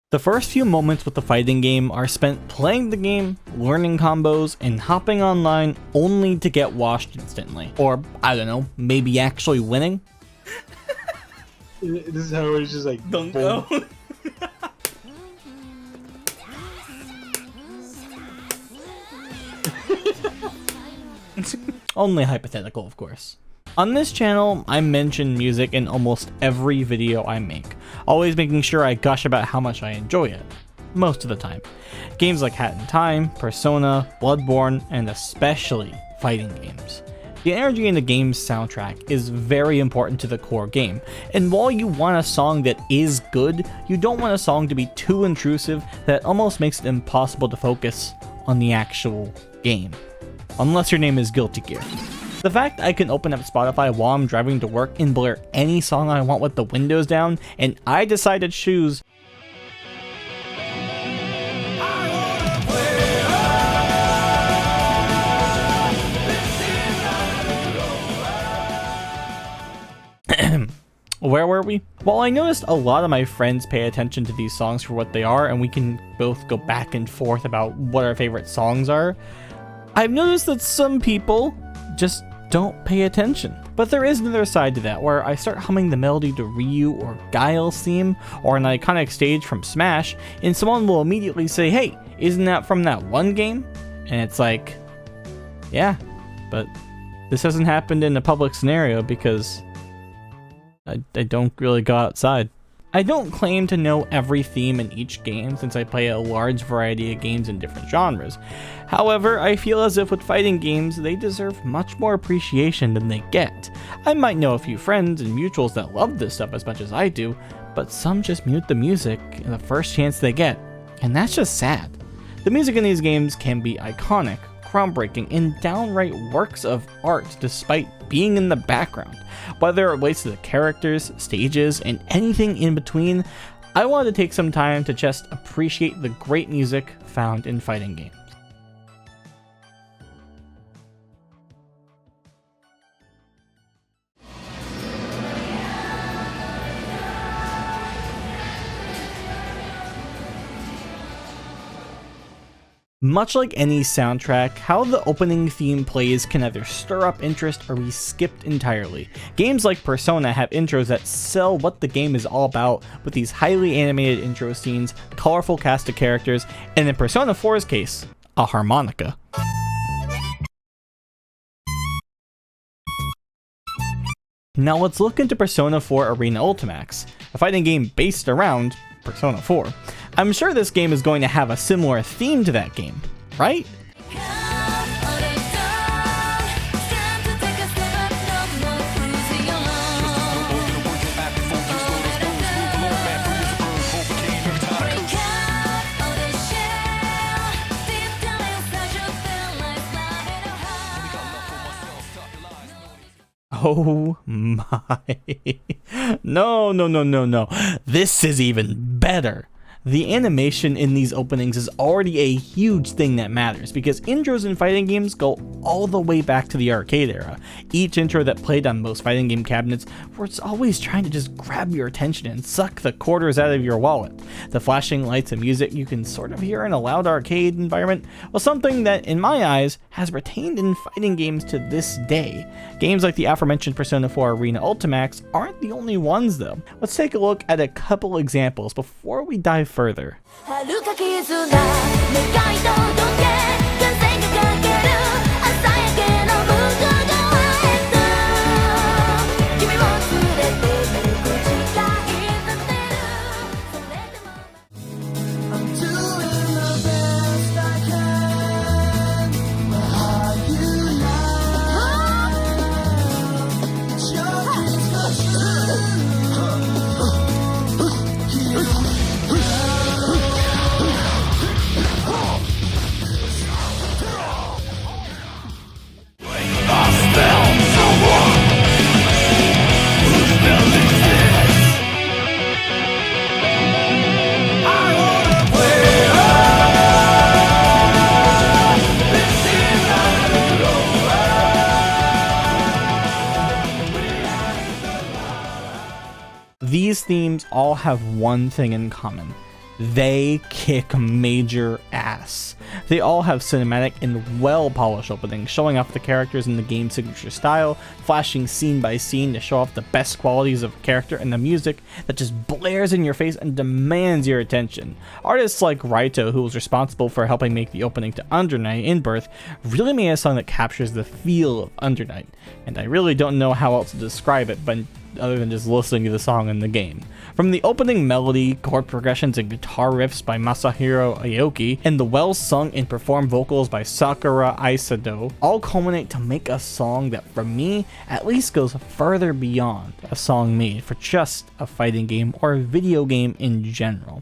The first few moments with the fighting game are spent playing the game, learning combos, and hopping online only to get washed instantly. Or, I don't know, maybe actually winning? This is how it's just like, Don't go. Only hypothetical, of course. On this channel, I mention music in almost every video I make, always making sure I gush about how much I enjoy it, most of the time. Games like Hat in Time, Persona, Bloodborne, and especially fighting games. The energy in the game's soundtrack is very important to the core game, and while you want a song that is good, you don't want a song to be too intrusive that almost makes it impossible to focus on the actual game. Unless your name is Guilty Gear. The fact I can open up Spotify while I'm driving to work and blare any song I want with the windows down, and I decide to choose Where were we? While I noticed a lot of my friends pay attention to these songs for what they are, and we can both go back and forth about what our favorite songs are, I've noticed that some people just don't pay attention. But there is another side to that, where I start humming the melody to Ryu or Guile's theme, or an iconic stage from Smash, and someone will immediately say, "Hey, isn't that from that one game?" And it's like, yeah, but this hasn't happened in a public scenario because I don't really go outside. I don't claim to know every theme in each game since I play a large variety of games in different genres. However, I feel as if with fighting games, they deserve much more appreciation than they get. I might know a few friends and mutuals that love this stuff as much as I do, but some just mute the music the first chance they get, and that's just sad. The music in these games can be iconic, groundbreaking, and downright works of art despite being in the background. Whether it relates to the characters, stages, and anything in between, I wanted to take some time to just appreciate the great music found in fighting games. Much like any soundtrack, how the opening theme plays can either stir up interest or be skipped entirely. Games like Persona have intros that sell what the game is all about with these highly animated intro scenes, colorful cast of characters, and in Persona 4's case, a harmonica. Now let's look into Persona 4 Arena Ultimax, a fighting game based around Persona 4. I'm sure this game is going to have a similar theme to that game, right? Oh my. No. This is even better. The animation in these openings is already a huge thing that matters because intros in fighting games go all the way back to the arcade era. Each intro that played on most fighting game cabinets was always trying to just grab your attention and suck the quarters out of your wallet. The flashing lights and music you can sort of hear in a loud arcade environment was something that, in my eyes, has retained in fighting games to this day. Games like the aforementioned Persona 4 Arena Ultimax aren't the only ones though. Let's take a look at a couple examples before we dive further. These themes all have one thing in common. they kick major ass. They all have cinematic and well-polished openings, showing off the characters in the game's signature style, flashing scene by scene to show off the best qualities of a character, and the music that just blares in your face and demands your attention. Artists like Raito, who was responsible for helping make the opening to Under Night in Birth, really made a song that captures the feel of Under Night, and I really don't know how else to describe it, but other than just listening to the song in the game. From the opening melody, chord progressions, and guitar riffs by Masahiro Aoki, and the well-sung and performed vocals by Sakura Aisado, all culminate to make a song that, for me, at least goes further beyond a song made for just a fighting game or a video game in general.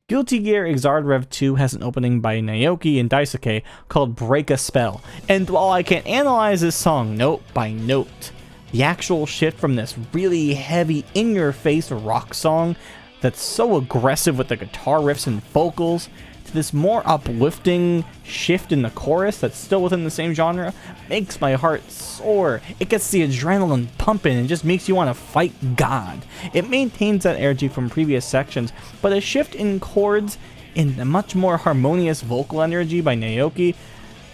Guilty Gear Xrd Rev 2 has an opening by Naoki and Daisuke called Break a Spell, and while I can't analyze this song note by note, the actual shift from this really heavy, in-your-face rock song that's so aggressive with the guitar riffs and vocals to this more uplifting shift in the chorus that's still within the same genre makes my heart soar. It gets the adrenaline pumping and just makes you want to fight God. It maintains that energy from previous sections, but a shift in chords and a much more harmonious vocal energy by Naoki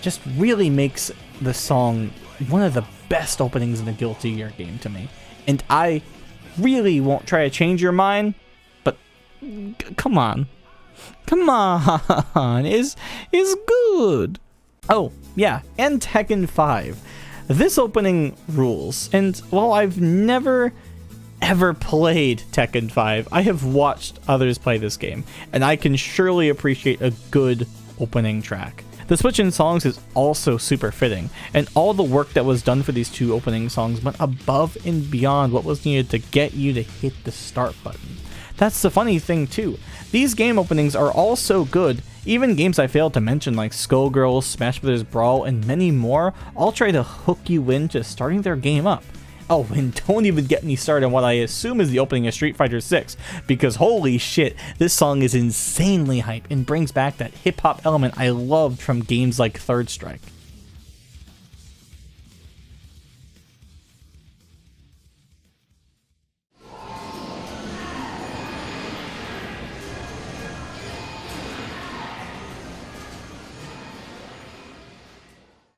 just really makes the song one of the best openings in the Guilty Gear game to me. And I really won't try to change your mind, but come on. Come on, is good. Oh, yeah, and Tekken 5. This opening rules, and while I've never ever played Tekken 5, I have watched others play this game, and I can surely appreciate a good opening track. The switch in songs is also super fitting, and all the work that was done for these two opening songs went above and beyond what was needed to get you to hit the start button. That's the funny thing too. These game openings are all so good, even games I failed to mention like Skullgirls, Smash Bros. Brawl, and many more all try to hook you into starting their game up. Oh, and don't even get me started on what I assume is the opening of Street Fighter 6, because holy shit, this song is insanely hype and brings back that hip-hop element I loved from games like Third Strike.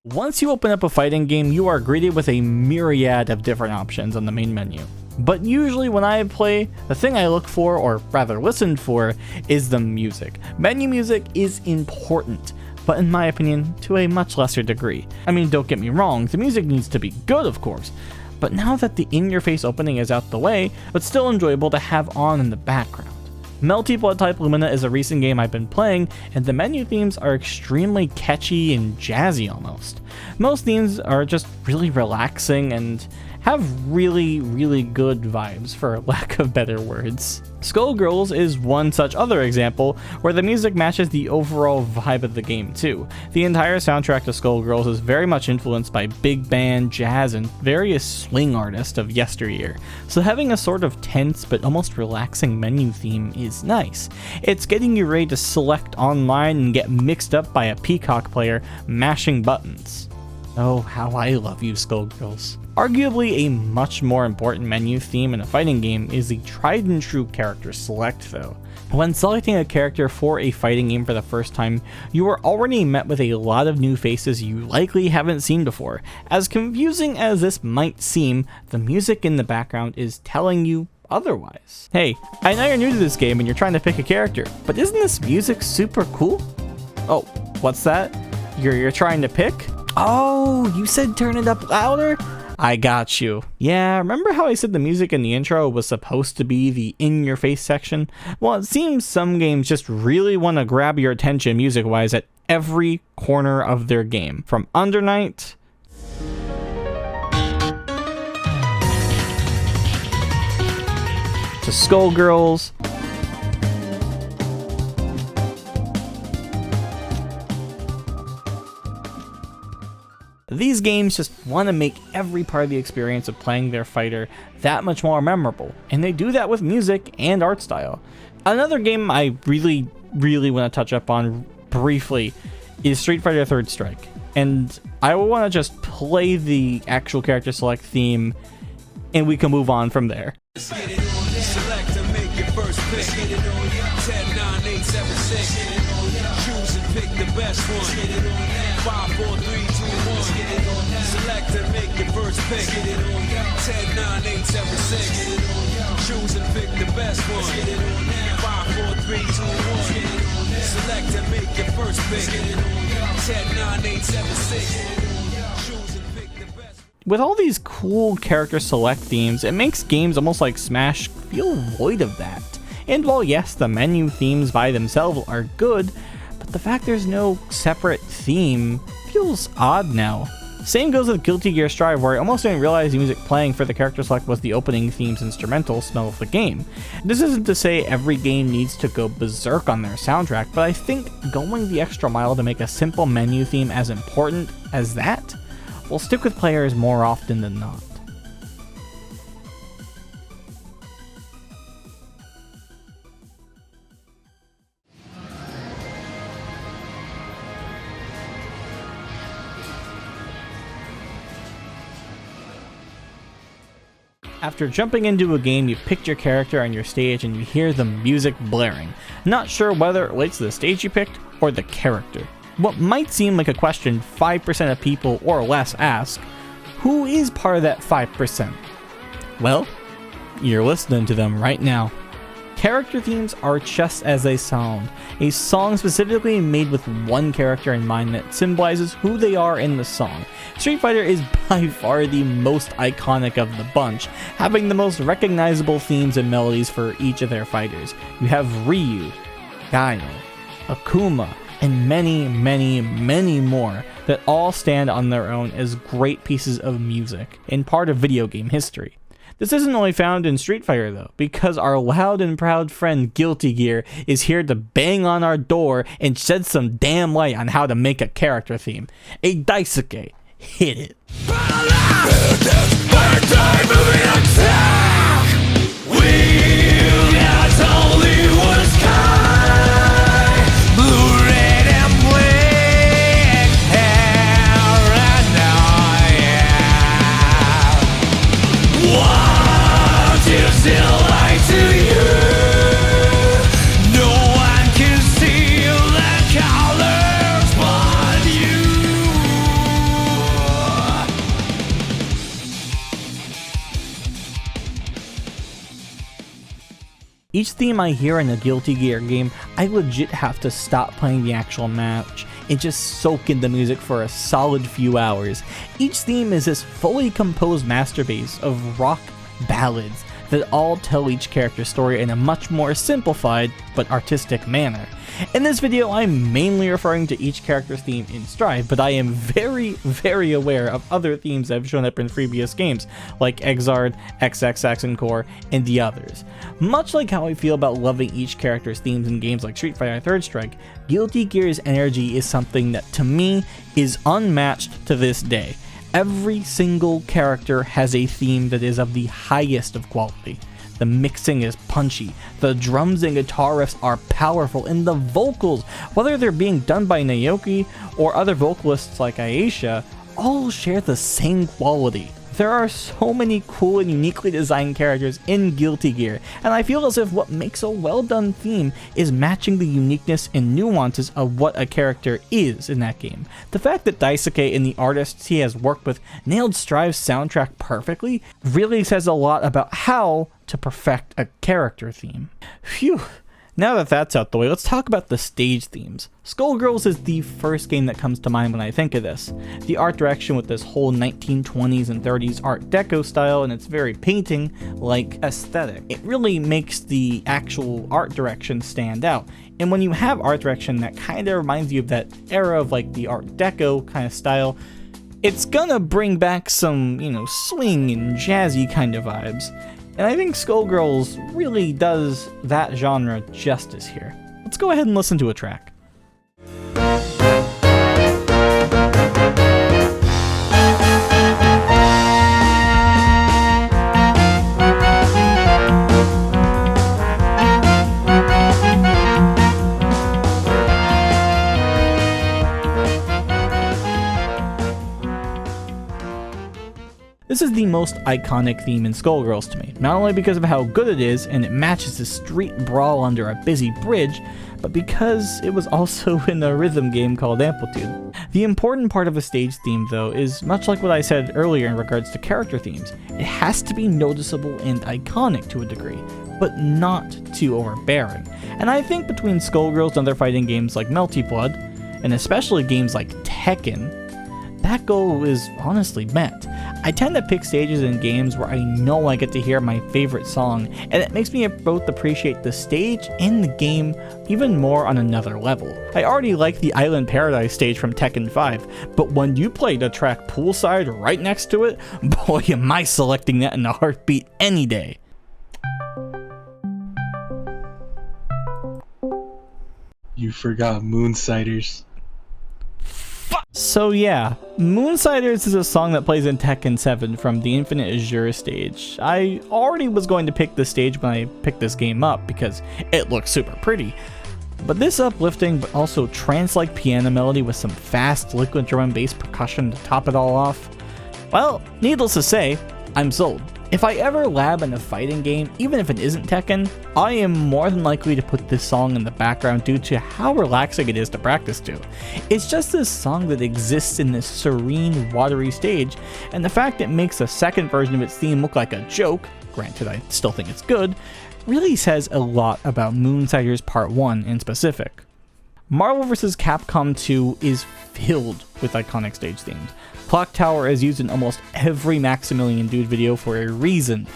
Once you open up a fighting game, you are greeted with a myriad of different options on the main menu. But usually when I play, the thing I look for, or rather listen for, is the music. Menu music is important, but in my opinion, to a much lesser degree. I mean, don't get me wrong, the music needs to be good, of course, but now that the in-your-face opening is out the way, it's still enjoyable to have on in the background. Melty Blood Type Lumina is a recent game I've been playing, and the menu themes are extremely catchy and jazzy almost. Most themes are just really relaxing and have really good vibes, for lack of better words. Skullgirls is one such other example, where the music matches the overall vibe of the game too. The entire soundtrack to Skullgirls is very much influenced by big band, jazz, and various swing artists of yesteryear, so having a sort of tense but almost relaxing menu theme is nice. It's getting you ready to select online and get mixed up by a peacock player mashing buttons. Oh, how I love you, Skullgirls. Arguably a much more important menu theme in a fighting game is the tried and true character select though. When selecting a character for a fighting game for the first time, you are already met with a lot of new faces you likely haven't seen before. As confusing as this might seem, the music in the background is telling you otherwise. Hey, I know you're new to this game and you're trying to pick a character, but isn't this music super cool? Oh, what's that? You're trying to pick? Oh, you said turn it up louder? I got you. Yeah, remember how I said the music in the intro was supposed to be the in-your-face section? Well, it seems some games just really want to grab your attention music-wise at every corner of their game. From Under Night to Skullgirls, these games just want to make every part of the experience of playing their fighter that much more memorable, and they do that with music and art style. Another game I really want to touch up on briefly is Street Fighter Third Strike, and I will want to just play the actual character select theme and we can move on from there. Select and make your first pick. 986. Choose and pick the best one. 5, 4, 3, 2, 1. Select and make your first pick. 10, 9, 8, 7, 6. Choose and pick the best one. 5, 4, 3, 2, 1. Select and make your first pick. 10, 9, 8, 7, 6. Choose and pick the best. With all these cool character select themes, it makes games almost like Smash feel void of that. And while yes, the menu themes by themselves are good, but the fact there's no separate theme feels odd now. Same goes with Guilty Gear Strive, where I almost didn't realize the music playing for the character select was the opening theme's instrumental smell of the game. This isn't to say every game needs to go berserk on their soundtrack, but I think going the extra mile to make a simple menu theme as important as that will stick with players more often than not. After jumping into a game, you picked your character on your stage and you hear the music blaring. Not sure whether it relates to the stage you picked or the character. What might seem like a question 5% of people or less ask, who is part of that 5%? Well, you're listening to them right now. Character themes are just as they sound, a song specifically made with one character in mind that symbolizes who they are in the song. Street Fighter is by far the most iconic of the bunch, having the most recognizable themes and melodies for each of their fighters. You have Ryu, Guile, Akuma, and many, many, many more that all stand on their own as great pieces of music and part of video game history. This isn't only found in Street Fighter though, because our loud and proud friend Guilty Gear is here to bang on our door and shed some damn light on how to make a character theme. A Daisuke, hit it. Each theme I hear in a Guilty Gear game, I legit have to stop playing the actual match and just soak in the music for a solid few hours. Each theme is this fully composed masterpiece of rock ballads that all tell each character's story in a much more simplified but artistic manner. In this video, I'm mainly referring to each character's theme in Strive, but I am very, very aware of other themes that have shown up in previous games, like Exard, XXX and Core, and the others. Much like how I feel about loving each character's themes in games like Street Fighter Third Strike, Guilty Gear's energy is something that, to me, is unmatched to this day. Every single character has a theme that is of the highest of quality. The mixing is punchy, the drums and guitar riffs are powerful, and the vocals, whether they're being done by Naoki or other vocalists like Aisha, all share the same quality. There are so many cool and uniquely designed characters in Guilty Gear, and I feel as if what makes a well done theme is matching the uniqueness and nuances of what a character is in that game. The fact that Daisuke and the artists he has worked with nailed Strive's soundtrack perfectly really says a lot about how to perfect a character theme. Phew. Now that that's out the way, let's talk about the stage themes. Skullgirls is the first game that comes to mind when I think of this. The art direction with this whole 1920s and 30s Art Deco style and its very painting-like aesthetic. It really makes the actual art direction stand out. And when you have art direction that kind of reminds you of that era of like the Art Deco kind of style, it's gonna bring back some, swing and jazzy kind of vibes. And I think Skullgirls really does that genre justice here. Let's go ahead and listen to a track. This is the most iconic theme in Skullgirls to me, not only because of how good it is and it matches the street brawl under a busy bridge, but because it was also in a rhythm game called Amplitude. The important part of a stage theme, though, is much like what I said earlier in regards to character themes. It has to be noticeable and iconic to a degree, but not too overbearing. And I think between Skullgirls and other fighting games like Melty Blood, and especially games like Tekken, that goal is honestly met. I tend to pick stages in games where I know I get to hear my favorite song, and it makes me both appreciate the stage and the game even more on another level. I already like the Island Paradise stage from Tekken 5, but when you play the track Poolside right next to it, boy am I selecting that in a heartbeat any day. You forgot Moonsiders. So yeah, Moonsiders is a song that plays in Tekken 7 from the Infinite Azure stage. I already was going to pick this stage when I picked this game up because it looks super pretty. But this uplifting but also trance-like piano melody with some fast liquid drum and bass percussion to top it all off, well, needless to say, I'm sold. If I ever lab in a fighting game, even if it isn't Tekken, I am more than likely to put this song in the background due to how relaxing it is to practice to. It's just this song that exists in this serene, watery stage, and the fact it makes the second version of its theme look like a joke, granted I still think it's good, really says a lot about Moonsiders Part 1 in specific. Marvel vs. Capcom 2 is filled with iconic stage themes. Clock Tower is used in almost every Maximilian Dude video for a reason,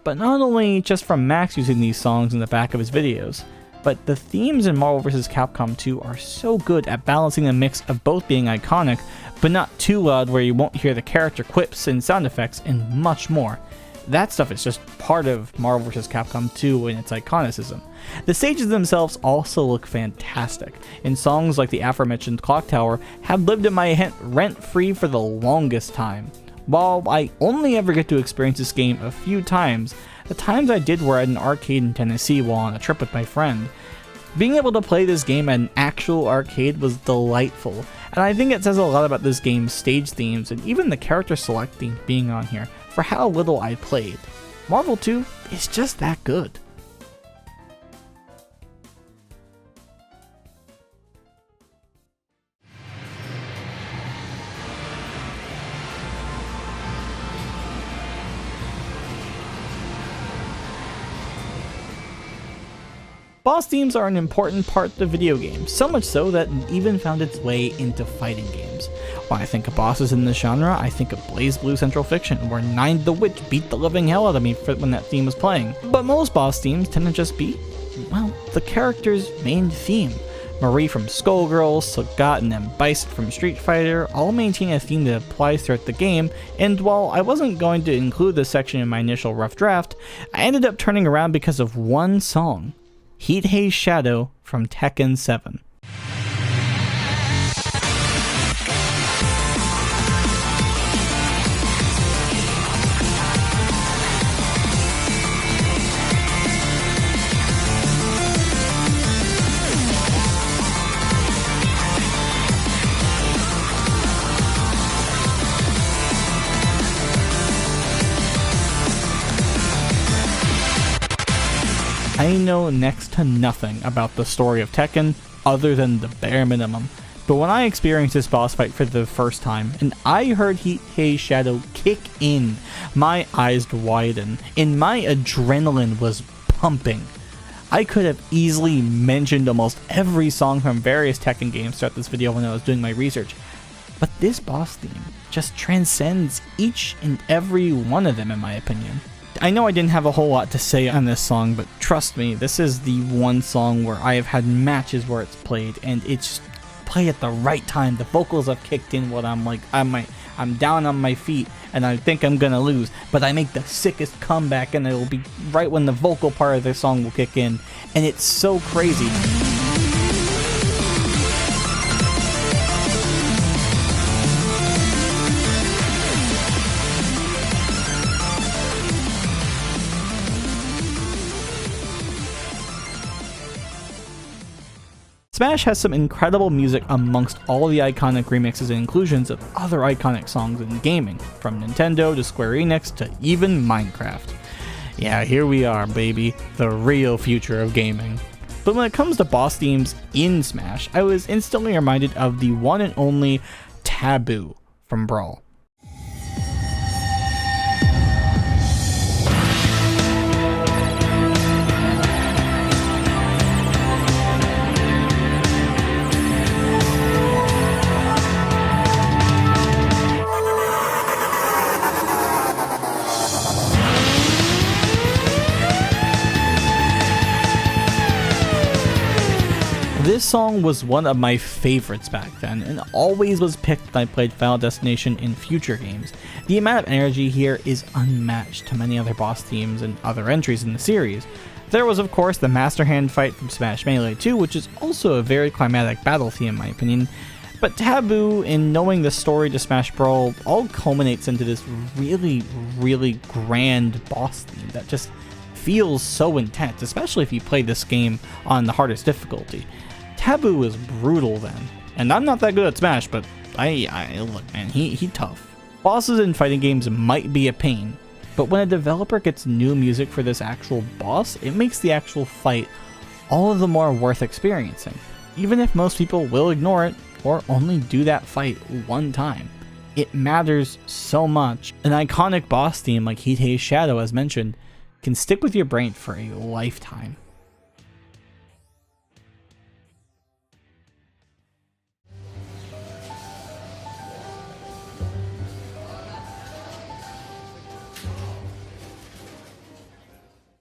but not only just from Max using these songs in the back of his videos, but the themes in Marvel vs. Capcom 2 are so good at balancing the mix of both being iconic, but not too loud where you won't hear the character quips and sound effects and much more. That stuff is just part of Marvel vs. Capcom 2 and its iconicism. The stages themselves also look fantastic, and songs like the aforementioned Clock Tower have lived in my head rent-free for the longest time. While I only ever get to experience this game a few times, the times I did were at an arcade in Tennessee while on a trip with my friend. Being able to play this game at an actual arcade was delightful, and I think it says a lot about this game's stage themes and even the character select theme being on here for how little I played. Marvel 2 is just that good. Boss themes are an important part of video games, so much so that it even found its way into fighting games. When I think of bosses in this genre, I think of BlazBlue Central Fiction, where Nine the Witch beat the living hell out of me when that theme was playing. But most boss themes tend to just be, well, the character's main theme. Marie from Skullgirls, Sagat, and then Bison from Street Fighter all maintain a theme that applies throughout the game, and while I wasn't going to include this section in my initial rough draft, I ended up turning around because of one song. Heat Haze Shadow from Tekken 7. I know next to nothing about the story of Tekken other than the bare minimum, but when I experienced this boss fight for the first time and I heard Heat Haze Shadow kick in, my eyes widened and my adrenaline was pumping. I could have easily mentioned almost every song from various Tekken games throughout this video when I was doing my research, but this boss theme just transcends each and every one of them in my opinion. I know I didn't have a whole lot to say on this song, but trust me, this is the one song where I have had matches where it's played, and it's played at the right time. The vocals have kicked in when I'm down on my feet, and I think I'm gonna lose, but I make the sickest comeback, and it'll be right when the vocal part of the song will kick in, and it's so crazy. Smash has some incredible music amongst all the iconic remixes and inclusions of other iconic songs in gaming, from Nintendo to Square Enix to even Minecraft. Yeah, here we are, baby, the real future of gaming. But when it comes to boss themes in Smash, I was instantly reminded of the one and only Taboo from Brawl. This song was one of my favorites back then, and always was picked when I played Final Destination in future games. The amount of energy here is unmatched to many other boss themes and other entries in the series. There was of course the Master Hand fight from Smash Melee 2, which is also a very climatic battle theme in my opinion, but Taboo and knowing the story to Smash Brawl all culminates into this really grand boss theme that just feels so intense, especially if you play this game on the hardest difficulty. Taboo is brutal then, and I'm not that good at Smash, but I look, man, he tough. Bosses in fighting games might be a pain, but when a developer gets new music for this actual boss, it makes the actual fight all of the more worth experiencing, even if most people will ignore it or only do that fight one time. It matters so much. An iconic boss theme like Hitei's Shadow, as mentioned, can stick with your brain for a lifetime.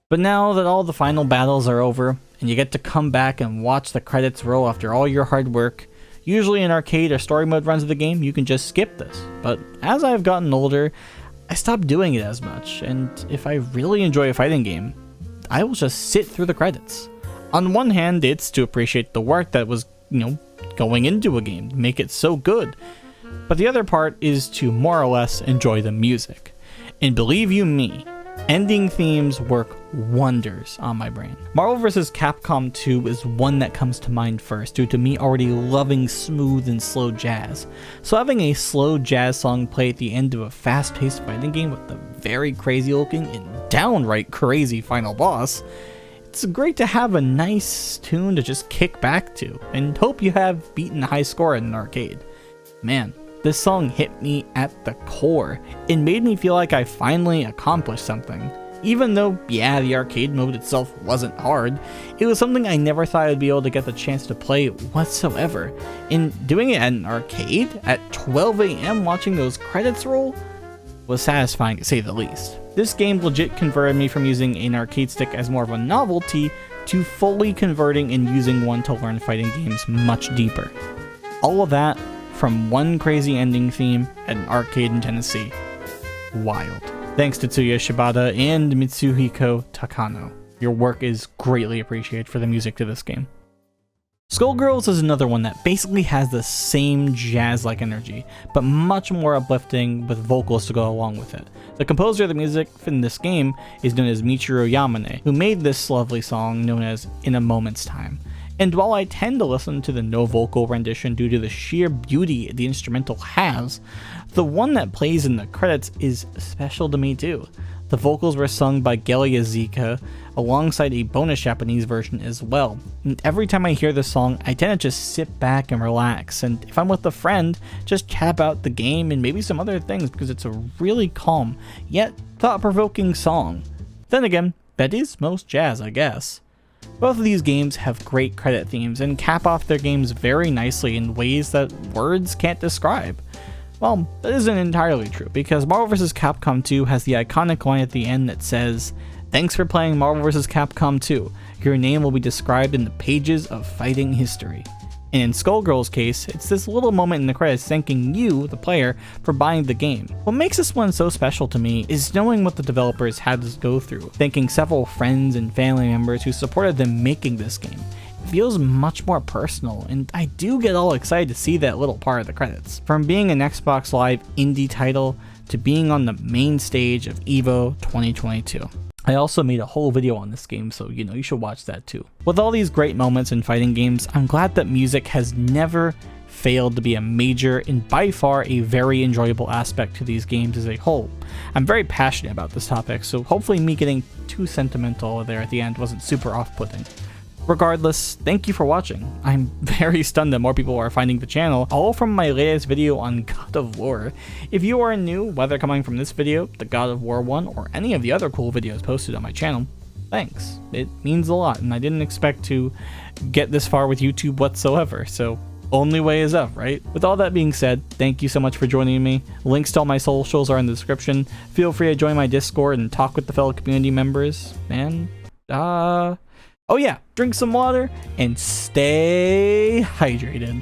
But now that all the final battles are over, and you get to come back and watch the credits roll after all your hard work, usually in arcade or story mode runs of the game, you can just skip this. But as I've gotten older, I stopped doing it as much, and if I really enjoy a fighting game, I will just sit through the credits. On one hand, it's to appreciate the work that was, going into a game to make it so good, but the other part is to more or less enjoy the music. And believe you me, ending themes work wonders on my brain. Marvel vs. Capcom 2 is one that comes to mind first due to me already loving smooth and slow jazz. So having a slow jazz song play at the end of a fast-paced fighting game with a very crazy looking and downright crazy final boss, it's great to have a nice tune to just kick back to and hope you have beaten a high score in an arcade. Man, this song hit me at the core. It made me feel like I finally accomplished something. Even though, yeah, the arcade mode itself wasn't hard, it was something I never thought I'd be able to get the chance to play whatsoever. And doing it at an arcade at 12 AM watching those credits roll was satisfying to say the least. This game legit converted me from using an arcade stick as more of a novelty to fully converting and using one to learn fighting games much deeper. All of that from one crazy ending theme at an arcade in Tennessee. Wild. Thanks to Tsuya Shibata and Mitsuhiko Takano. Your work is greatly appreciated for the music to this game. Skullgirls is another one that basically has the same jazz-like energy, but much more uplifting with vocals to go along with it. The composer of the music in this game is known as Michiru Yamane, who made this lovely song known as In a Moment's Time. And while I tend to listen to the no vocal rendition due to the sheer beauty the instrumental has, the one that plays in the credits is special to me too. The vocals were sung by gal.exe alongside a bonus Japanese version as well. And every time I hear this song, I tend to just sit back and relax, and if I'm with a friend, just chat about the game and maybe some other things because it's a really calm, yet thought-provoking song. Then again, that is most jazz, I guess. Both of these games have great credit themes and cap off their games very nicely in ways that words can't describe. Well, that isn't entirely true, because Marvel vs. Capcom 2 has the iconic line at the end that says, "Thanks for playing Marvel vs. Capcom 2. Your name will be described in the pages of fighting history." And in Skullgirls' case, it's this little moment in the credits thanking you, the player, for buying the game. What makes this one so special to me is knowing what the developers had to go through, thanking several friends and family members who supported them making this game. It feels much more personal, and I do get all excited to see that little part of the credits. From being an Xbox Live indie title to being on the main stage of EVO 2022. I also made a whole video on this game, so you should watch that too. With all these great moments in fighting games, I'm glad that music has never failed to be a major and by far a very enjoyable aspect to these games as a whole. I'm very passionate about this topic, so hopefully me getting too sentimental there at the end wasn't super off-putting. Regardless, thank you for watching. I'm very stunned that more people are finding the channel, all from my latest video on God of War. If you are new, whether coming from this video, the God of War one, or any of the other cool videos posted on my channel, thanks. It means a lot, and I didn't expect to get this far with YouTube whatsoever, so only way is up, right? With all that being said, thank you so much for joining me. Links to all my socials are in the description. Feel free to join my Discord and talk with the fellow community members, and oh yeah, drink some water and stay hydrated.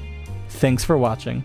Thanks for watching.